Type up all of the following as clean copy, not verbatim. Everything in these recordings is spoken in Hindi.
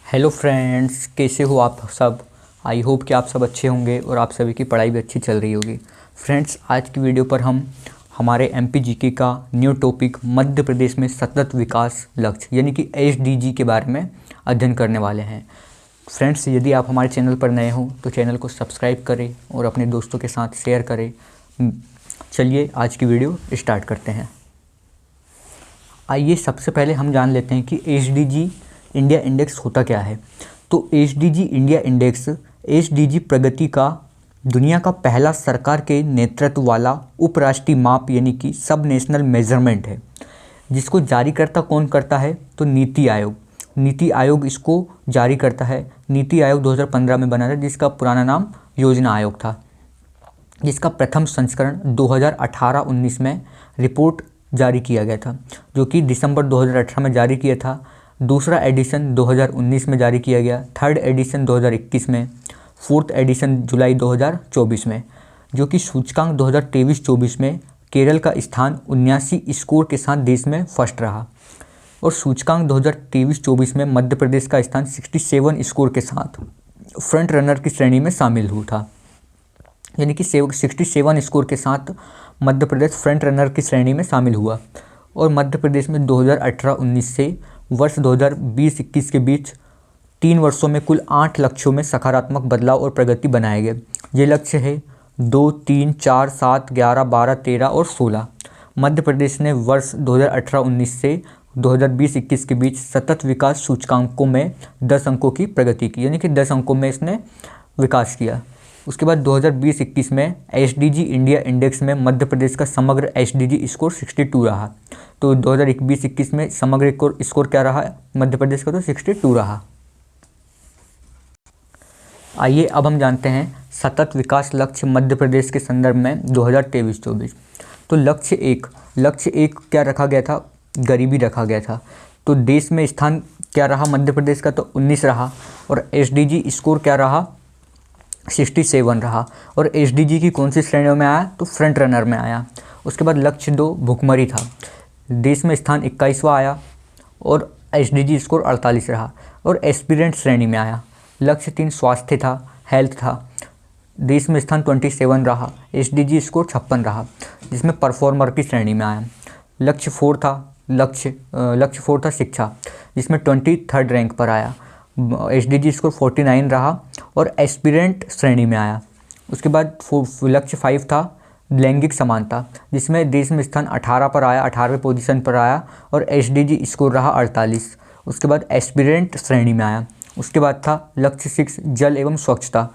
हेलो फ्रेंड्स, कैसे हो आप सब। आई होप कि आप सब अच्छे होंगे और आप सभी की पढ़ाई भी अच्छी चल रही होगी। फ्रेंड्स, आज की वीडियो पर हम हमारे एमपी जीके का न्यू टॉपिक मध्य प्रदेश में सतत विकास लक्ष्य यानी कि एसडीजी के बारे में अध्ययन करने वाले हैं। फ्रेंड्स, यदि आप हमारे चैनल पर नए हो तो चैनल को सब्सक्राइब करें और अपने दोस्तों के साथ शेयर करें। चलिए आज की वीडियो स्टार्ट करते हैं। आइए सबसे पहले हम जान लेते हैं कि एसडीजी इंडिया इंडेक्स होता क्या है। तो एसडीजी इंडिया इंडेक्स एसडीजी प्रगति का दुनिया का पहला सरकार के नेतृत्व वाला उपराष्ट्रीय माप यानी कि सब नेशनल मेजरमेंट है, जिसको जारी करता कौन करता है तो नीति आयोग इसको जारी करता है। नीति आयोग 2015 में बना था, जिसका पुराना नाम योजना आयोग था, जिसका प्रथम संस्करण 2018-19 में रिपोर्ट जारी किया गया था, जो कि दिसंबर 2018 में जारी किया था। दूसरा एडिशन 2019 में जारी किया गया, थर्ड एडिशन 2021 में, फोर्थ एडिशन जुलाई 2024 में, जो कि सूचकांक 2023-24 में केरल का स्थान 79 स्कोर के साथ देश में फर्स्ट रहा और सूचकांक 2023-24 में मध्य प्रदेश का स्थान 67 स्कोर के साथ फ्रंट रनर की श्रेणी में शामिल हुआ था। यानी कि 67 स्कोर के साथ मध्य प्रदेश फ्रंट रनर की श्रेणी में शामिल हुआ और मध्य प्रदेश में 2018-19 से वर्ष 2020-21 के बीच 3 वर्षों में कुल 8 लक्ष्यों में सकारात्मक बदलाव और प्रगति बनाए गए। ये लक्ष्य है 2, 3, 4, 7, 11, 12, 13 और 16। मध्य प्रदेश ने वर्ष 2018-19 से 2020-21 के बीच सतत विकास सूचकांकों में 10 अंकों की प्रगति की, यानी कि 10 अंकों में इसने विकास किया। उसके बाद 2020-21 में एसडीजी इंडिया इंडेक्स में मध्य प्रदेश का समग्र एसडीजी स्कोर 62 रहा। तो 2020-21 में समग्र स्कोर क्या रहा मध्य प्रदेश का, तो 62 रहा। आइए अब हम जानते हैं सतत विकास लक्ष्य मध्य प्रदेश के संदर्भ में 2023-24। तो लक्ष्य एक क्या रखा गया था, गरीबी रखा गया था। तो देश में स्थान क्या रहा मध्य प्रदेश का, तो 19 रहा और एसडीजी स्कोर क्या रहा, 67 रहा। और एसडीजी की कौन सी श्रेणियों में आया, तो फ्रंट रनर में आया। उसके बाद लक्ष्य 2 भुखमरी था, देश में स्थान 21वां आया और एसडीजी स्कोर 48 रहा और एस्पिरेंट श्रेणी में आया। लक्ष्य 3 स्वास्थ्य था, हेल्थ था, देश में स्थान 27 रहा, एसडीजी स्कोर 56 रहा, जिसमें परफॉर्मर की श्रेणी में आया। लक्ष्य 4 था शिक्षा, जिसमें 23rd रैंक पर आया, एसडीजी स्कोर 49 रहा और एस्पिरेंट श्रेणी में आया। उसके बाद लक्ष्य 5 था लैंगिक समानता, जिसमें देश में स्थान 18 पर आया, 18वें पोजीशन पर आया और एसडीजी स्कोर रहा 48। उसके बाद एस्पिरेंट श्रेणी में आया। उसके बाद था लक्ष्य 6 जल एवं स्वच्छता,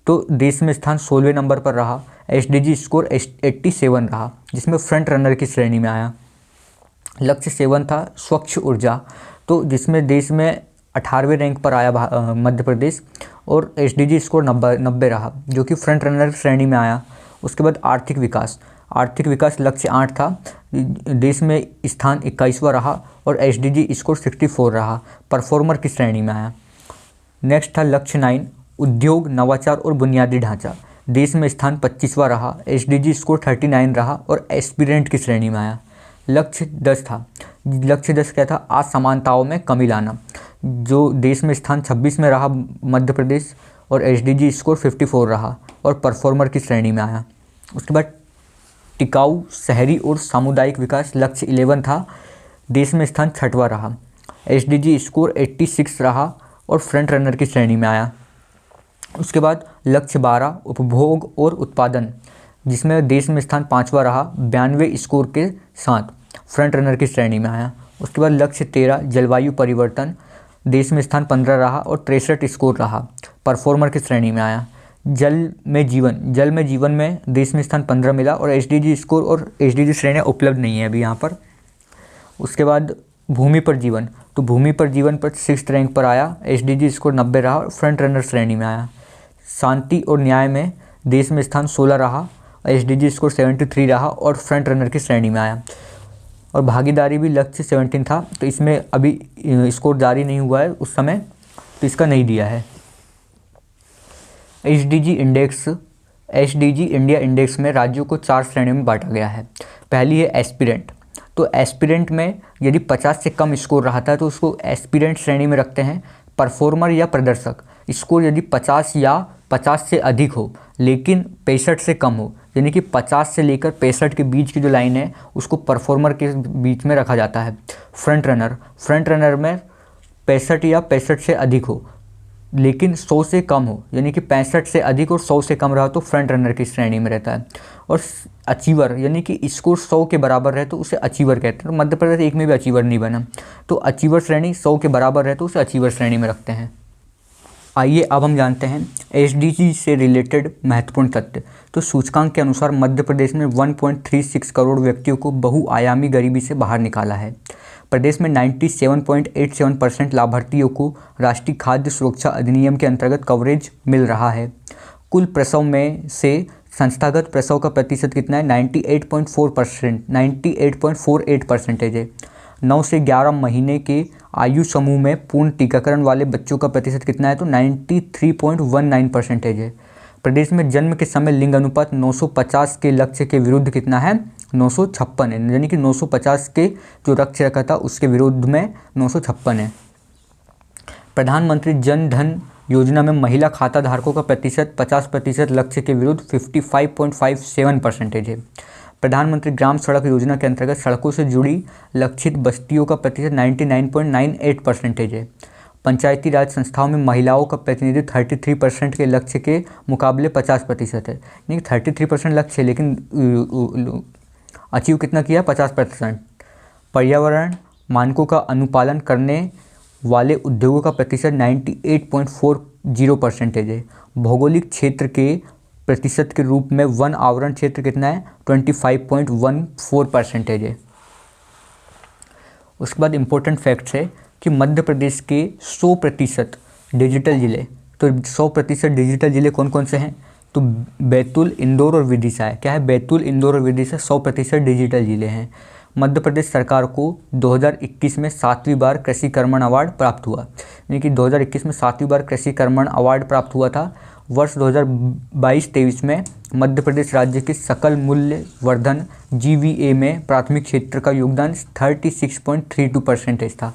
तो देश में स्थान 16वें नंबर पर रहा, एसडीजी स्कोर 87 रहा, जिसमें फ्रंट रनर की श्रेणी में आया। लक्ष्य 7 था स्वच्छ ऊर्जा, तो जिसमें देश में 18वें रैंक पर आया मध्य प्रदेश और एसडीजी स्कोर 90 रहा, जो कि फ्रंट रनर श्रेणी में आया। उसके बाद आर्थिक विकास लक्ष्य 8 था, देश में स्थान 21वां रहा और एसडीजी स्कोर 64 रहा, परफॉर्मर की श्रेणी में आया। नेक्स्ट था लक्ष्य 9 उद्योग नवाचार और बुनियादी ढांचा, देश में स्थान 25वां रहा, एसडीजी स्कोर 39 रहा और एस्पिरेंट की श्रेणी में आया। लक्ष्य 10 क्या था, असमानताओं में कमी लाना, जो देश में स्थान 26 में रहा मध्य प्रदेश और एसडीजी स्कोर 54 रहा और परफॉर्मर की श्रेणी में आया। उसके बाद टिकाऊ शहरी और सामुदायिक विकास लक्ष्य 11 था, देश में स्थान 6वां रहा, एसडीजी स्कोर 86 रहा और फ्रंट रनर की श्रेणी में आया। उसके बाद लक्ष्य 12 उपभोग और उत्पादन, जिसमें देश में स्थान 5वां रहा, 92 स्कोर के साथ फ्रंट रनर की श्रेणी में आया। उसके बाद लक्ष्य 13 जलवायु परिवर्तन, देश में स्थान 15 रहा और 63 स्कोर रहा, परफॉर्मर की श्रेणी में आया। जल में जीवन में देश में स्थान 15 मिला और एसडीजी स्कोर और एसडीजी श्रेणियाँ उपलब्ध नहीं है अभी यहाँ पर। उसके बाद भूमि पर जीवन, तो भूमि पर जीवन पर 6th रैंक पर आया, एसडीजी स्कोर 90 रहा और फ्रंट रनर श्रेणी में आया। शांति और न्याय में देश में स्थान 16 रहा, एसडीजी स्कोर 73 रहा और फ्रंट रनर की श्रेणी में आया। और भागीदारी भी लक्ष्य 17 था, तो इसमें अभी स्कोर जारी नहीं हुआ है उस समय, तो इसका नहीं दिया है। एसडीजी इंडिया इंडेक्स में राज्यों को 4 श्रेणियों में बांटा गया है। पहली है एस्पिरेंट, तो एस्पिरेंट में यदि 50 से कम स्कोर रहा था तो उसको एस्पिरेंट श्रेणी में रखते हैं। परफॉर्मर या प्रदर्शक स्कोर यदि 50 या 50 से अधिक हो लेकिन 65 से कम हो, यानी कि 50 से लेकर 65 के बीच की जो लाइन है उसको परफॉर्मर के बीच में रखा जाता है। फ्रंट रनर में 65 या 65 से अधिक हो लेकिन 100 से कम हो, यानी कि 65 से अधिक और 100 से कम रहा तो फ्रंट रनर की श्रेणी में रहता है। और अचीवर यानी कि स्कोर 100 के बराबर रहे तो उसे अचीवर कहते हैं। तो मध्य प्रदेश एक में भी अचीवर नहीं बना, तो अचीवर श्रेणी 100 के बराबर रहे तो उसे अचीवर श्रेणी में रखते हैं। आइए अब हम जानते हैं SDG से रिलेटेड महत्वपूर्ण तथ्य। तो सूचकांक के अनुसार मध्य प्रदेश में 1.36 करोड़ व्यक्तियों को बहुआयामी गरीबी से बाहर निकाला है। प्रदेश में 97.87% लाभार्थियों को राष्ट्रीय खाद्य सुरक्षा अधिनियम के अंतर्गत कवरेज मिल रहा है। कुल प्रसव में से संस्थागत प्रसव का प्रतिशत कितना है? 98.48% है। 9 से 11 महीने के आयु समूह में पूर्ण टीकाकरण वाले बच्चों का प्रतिशत कितना है? तो 93.19% है। प्रदेश में जन्म के समय लिंग अनुपात 950 के लक्ष्य के विरुद्ध कितना है? 956 है, यानी कि 950 के जो लक्ष्य रखा था उसके विरुद्ध में 956 है। प्रधानमंत्री जन धन योजना में महिला खाता धारकों का प्रतिशत 50% लक्ष्य के विरुद्ध 55.57% है। प्रधानमंत्री ग्राम सड़क योजना के अंतर्गत सड़कों से जुड़ी लक्षित बस्तियों का प्रतिशत 99.98% है। पंचायती राज संस्थाओं में महिलाओं का प्रतिनिधित्व 33% के लक्ष्य के मुकाबले 50% है, यानी 33% लक्ष्य है लेकिन अचीव कितना किया? 50%। पर्यावरण मानकों का अनुपालन करने वाले उद्योगों का प्रतिशत 98.40% है। भौगोलिक क्षेत्र के प्रतिशत के रूप में वन आवरण क्षेत्र कितना है? 25.14% है। उसके बाद इम्पोर्टेंट फैक्ट्स है कि मध्य प्रदेश के 100% डिजिटल जिले, तो 100% डिजिटल जिले कौन कौन से हैं? तो बैतूल, इंदौर और विदिशा है। क्या है? बैतूल, इंदौर और विदिशा 100% डिजिटल जिले हैं। मध्य प्रदेश सरकार को 2021 में 7वीं बार कृषि कर्मण अवार्ड प्राप्त हुआ, यानी कि 2021 में 7वीं बार कृषि कर्मण अवार्ड प्राप्त हुआ था। वर्ष 2022-23 में मध्य प्रदेश राज्य के सकल मूल्य वर्धन GVA में प्राथमिक क्षेत्र का योगदान 36.32% था।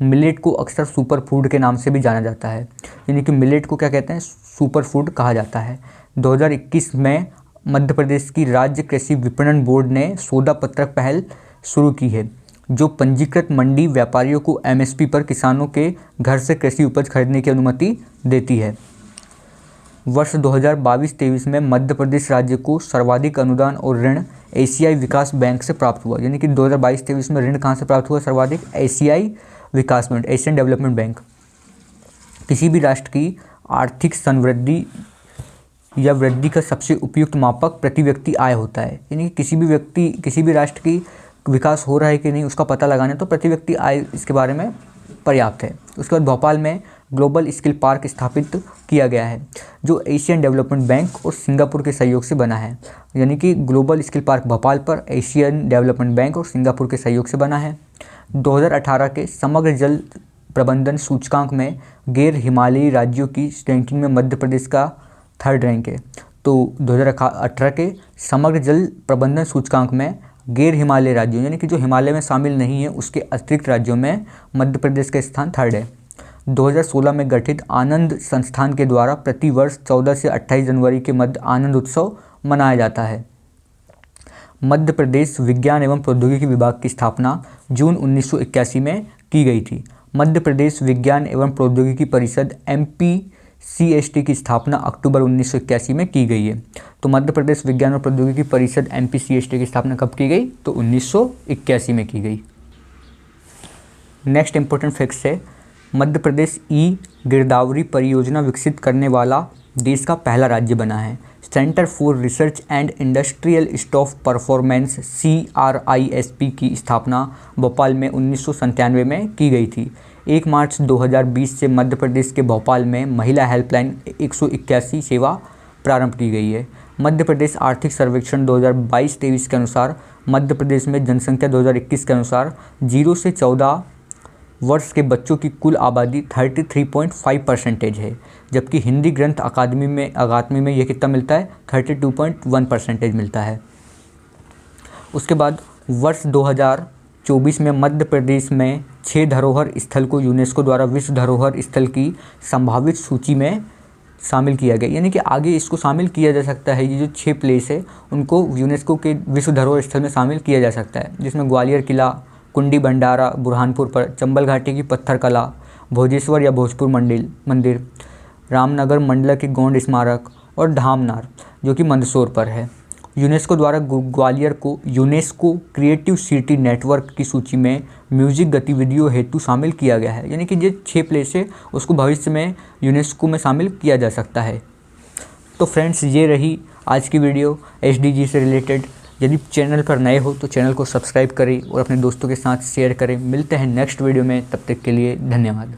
मिलेट को अक्सर सुपर फूड के नाम से भी जाना जाता है, यानी कि मिलेट को क्या कहते हैं? सुपर फूड कहा जाता है। 2021 में मध्य प्रदेश की राज्य कृषि विपणन बोर्ड ने सौदा पत्रक पहल शुरू की है जो पंजीकृत मंडी व्यापारियों को MSP पर किसानों के घर से कृषि उपज खरीदने की अनुमति देती है। वर्ष 2022-23 में मध्य प्रदेश राज्य को सर्वाधिक अनुदान और ऋण एशियाई विकास बैंक से प्राप्त हुआ, यानी कि 2022-23 में ऋण कहाँ से प्राप्त हुआ? सर्वाधिक एशियाई विकास बैंक, एशियन डेवलपमेंट बैंक। किसी भी राष्ट्र की आर्थिक संवृद्धि या वृद्धि का सबसे उपयुक्त मापक प्रति व्यक्ति आय होता है, यानी कि किसी भी राष्ट्र की विकास हो रहा है कि नहीं उसका पता लगाना तो प्रति व्यक्ति आय इसके बारे में पर्याप्त है। उसके बाद भोपाल में ग्लोबल स्किल पार्क स्थापित किया गया है जो एशियन डेवलपमेंट बैंक और सिंगापुर के सहयोग से बना है, यानी कि ग्लोबल स्किल पार्क भोपाल पर एशियन डेवलपमेंट बैंक और सिंगापुर के सहयोग से बना है। 2018 के समग्र जल प्रबंधन सूचकांक में गैर हिमालयी राज्यों की रैंकिंग में मध्य प्रदेश का 3rd रैंक है। तो 2018 के समग्र जल प्रबंधन सूचकांक में गैर हिमालयी राज्यों, यानी कि जो हिमालय में शामिल नहीं है उसके अतिरिक्त राज्यों में मध्य प्रदेश का स्थान 3rd है। 2016 में गठित आनंद संस्थान के द्वारा प्रतिवर्ष 14 से 28 जनवरी के मध्य आनंद उत्सव मनाया जाता है। मध्य प्रदेश विज्ञान एवं प्रौद्योगिकी विभाग की स्थापना जून 1981 में की गई थी। मध्य प्रदेश विज्ञान एवं प्रौद्योगिकी परिषद MPCST की स्थापना अक्टूबर 1981 में की गई है। तो मध्य प्रदेश विज्ञान और प्रौद्योगिकी परिषद MPCST की स्थापना कब की गई? तो 1981 में की गई। नेक्स्ट इंपॉर्टेंट फैक्ट्स है मध्य प्रदेश गिरदावरी परियोजना विकसित करने वाला देश का पहला राज्य बना है। Centre for research and industrial staff performance CRISP की स्थापना भोपाल में 1997 में की गई थी। 1 मार्च 2020 से मध्य प्रदेश के भोपाल में महिला हेल्पलाइन 181 सेवा प्रारंभ की गई है। मध्य प्रदेश आर्थिक सर्वेक्षण 2022-23 के अनुसार मध्य प्रदेश में जनसंख्या 2021 के अनुसार 0 से 14 वर्ष के बच्चों की कुल आबादी 33.5% है, जबकि हिंदी ग्रंथ अकादमी में यह कितना मिलता है? 32.1% मिलता है। उसके बाद वर्ष 2000 2024 में मध्य प्रदेश में 6 धरोहर स्थल को यूनेस्को द्वारा विश्व धरोहर स्थल की संभावित सूची में शामिल किया गया। यानी कि आगे इसको शामिल किया जा सकता है, ये जो 6 प्लेस है उनको यूनेस्को के विश्व धरोहर स्थल में शामिल किया जा सकता है, जिसमें ग्वालियर किला, कुंडी भंडारा बुरहानपुर पर, चंबल घाटी की पत्थर कला, भोजेश्वर या भोजपुर मंदिर, रामनगर मंडला के गोंड स्मारक और धामनार जो कि मंदसौर पर है। यूनेस्को द्वारा ग्वालियर को यूनेस्को क्रिएटिव सिटी नेटवर्क की सूची में म्यूजिक गतिविधियों हेतु शामिल किया गया है। यानी कि जो 6 प्लेस है उसको भविष्य में यूनेस्को में शामिल किया जा सकता है। तो फ्रेंड्स, ये रही आज की वीडियो SDG से रिलेटेड। यदि चैनल पर नए हो तो चैनल को सब्सक्राइब करें और अपने दोस्तों के साथ शेयर करें। मिलते हैं नेक्स्ट वीडियो में, तब तक के लिए धन्यवाद।